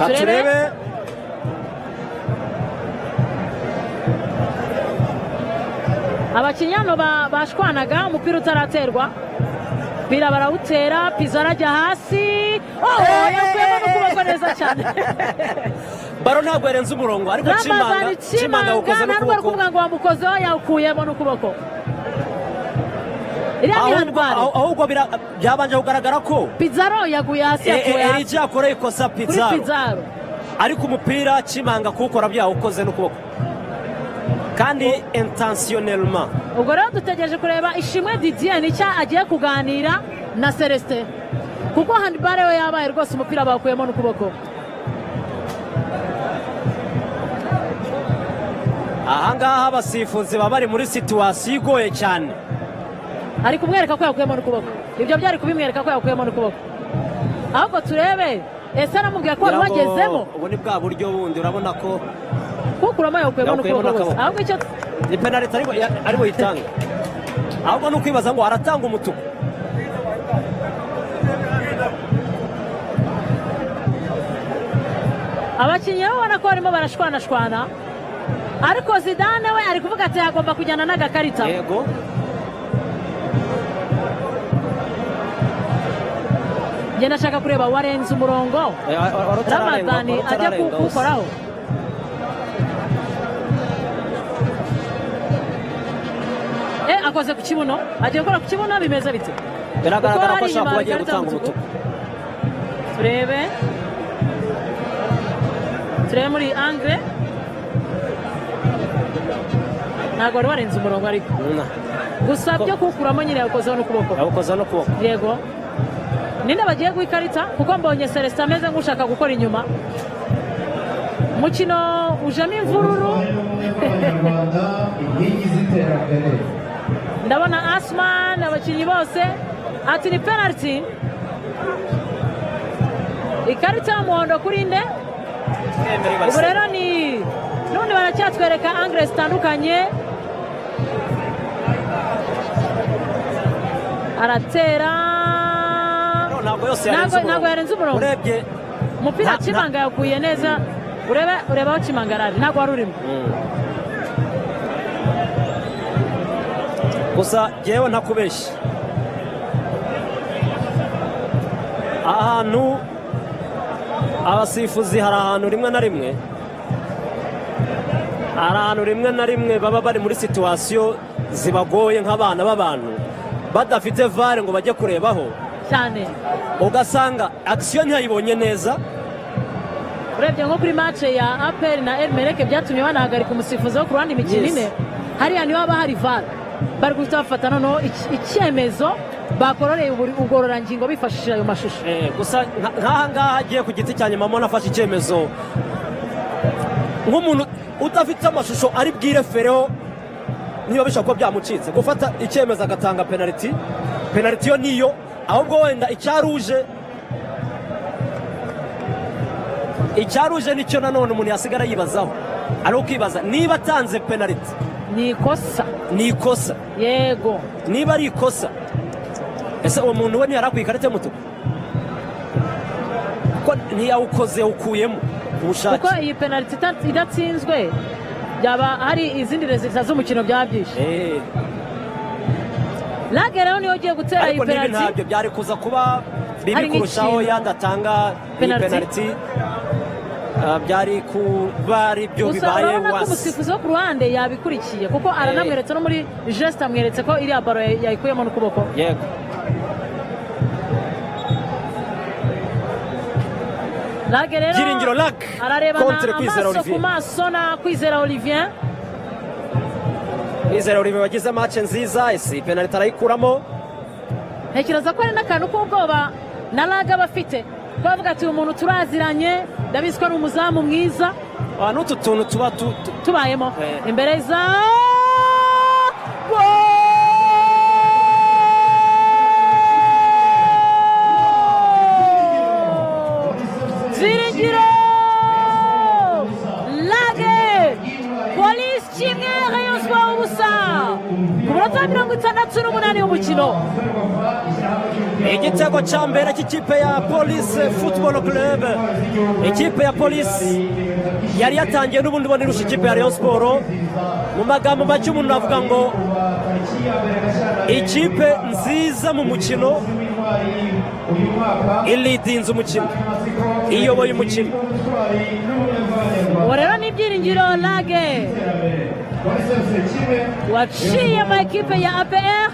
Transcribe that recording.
katurebe abakinnyi hano bashwanaga umupira utaraterwa umupira barawutera Pizzo arajya hasi yakuyemo n'ukuboko neza cyane baro ntabwo yarenze umurongo ariko Chimanga awukoze ntabwo ari kuvuga ngo wamukozeho yawukuyemo n'ukuboko ahubwo byabanje kugaragara ko Pizzo yaguye hasi Yariteje yakoreye ikosa Pizzo ariko umupira Chimanga kuwukora byawukoze n'ukuboko kandi intentionnellement. Ubwo rero dutegereje kureba Ishimwe Didier nicyo agiye kuganira na Celestin kuko handball we yabaye rwose umupira bakuyemo n'ukuboko. Ahangaha abasifuzi baba bari muri situation igoye cyane, ari kumwereka ko yakuyemo n'ukuboko. Ibyo byari kubimwereka ko yakuyemo n'ukuboko, ahubwo turebe ese aramubwira ko wagezemo. Ubu ni bwa buryo bundi urabona ko kukuramo yakuyemo n'ukuboko, ahubwo icyo ni penalty ari buyitanga, ahubwo ni ukwibaza ngo aratanga umutuku. Abakinnyi babona ko barimo barashwanashwana, ariko Zidane we ari kuvuga ati agomba kujyana n'agakarita. Yego, ngenda ashaka kureba warenze umurongo Ramadani ajya kuwukoraho. Akoze ku kibuno, agiye gukora ku kibuno, bimeze bite? Biragaragara ko ashaka kuba agiye gutanga umutuku. Turebe muri angle, ntabwo wari warenze umurongo ariko gusa byo kuwukuramo nyine yawukozeho n'ukuboko. Yego, ninde bagiye guha ikarita? Kuko mbonye Celestin ameze nk'ushaka gukora inyuma. Umukino ujemo imvururu. Ndabona Asman abakinnyi bose ati ni penalty. Ikarita y'umuhondo kuri nde? Ubu rero ni n'undi baracyatwereka angle zitandukanye. Aratera, ntabwo yarenze umurongo. Urebye umupira Chimanga yakuye neza. Ureba aho Chimanga arari, ntabwo wari urimo. Gusa yewe ntakubeshye, ahantu abasifuzi hari ahantu rimwe na rimwe baba bari muri situation zibagoye nk'abana b'abantu badafite VAR ngo bajye kurebaho cyane, ugasanga action ntiyayibonye neza. Urebye nko kuri match ya APR na Elmereke byatumye banahagarika umusifuzi wo ku ruhande imikino ine, hariya niho haba hari VAR, bari guhita bafata noneho icyemezo bakororeye ubugororangingo bifashishije ayo mashusho. Gusa nk'aha ngaha agiye ku giti cya nyuma mbona afashe icyemezo nk'umuntu udafite amashusho ari bwirefereho, niba bishobora kuba byamucitse gufata icyemezo agatanga penalty yo niyo, ahubwo wenda icyaruje nicyo nanone umuntu yasigara yibazaho, ari ukwibaza niba atanze penalty ni ikosa. Yego, niba ari ikosa, ese uwo muntu we ntiyari akwiye ikarita y'umutuku? Kuko ntiyawukoze ukuyemo ubushake. Kuko iyi penalty idatsinzwe byaba hari izindi resulta z'umukino byaba byinshi. Lage rero niyo ugiye gutera iyi penalty, ariko ntabyo byari kuza kuba bibi kurushaho yadatanga iyi penalty. Byari kuba ari byo bibaye wasi. Gusa umusifuzi wo ku ruhande yabikurikiye kuko aranamweretse no muri geste amweretse ko iriya baro yayikuyemo n'ukuboko. Yego, Lage rero Byiringiro Lac contre Kwizera Olivier. Ku maso na Kwizera Olivier. Kwizera Olivier wagize match nziza, ese penalty arayikuramo. Ntekereza ko ari n'akantu k'ubwoba na Lage bafite, bavuga ati uyu muntu turaziranye, ndabizi ko ari umuzamu mwiza. N'utu tuntu tuba tubayemo imbere za Byiringiro Lage, Police kimwe Rayon Sport ubusa ku minota 68 y'umukino. igitego cya mbere cy'ikipe ya Police Football Club. Ikipe ya Police yari yatangiye n'ubundi bona irusha ikipe ya Rayon Sport. Mu magambo make umuntu avuga ngo ikipe nziza mu mukino ilidinze umukino, iyoboye umukino. uwo rero ni Ibyiringiro Lage waciye mu ekipe ya APR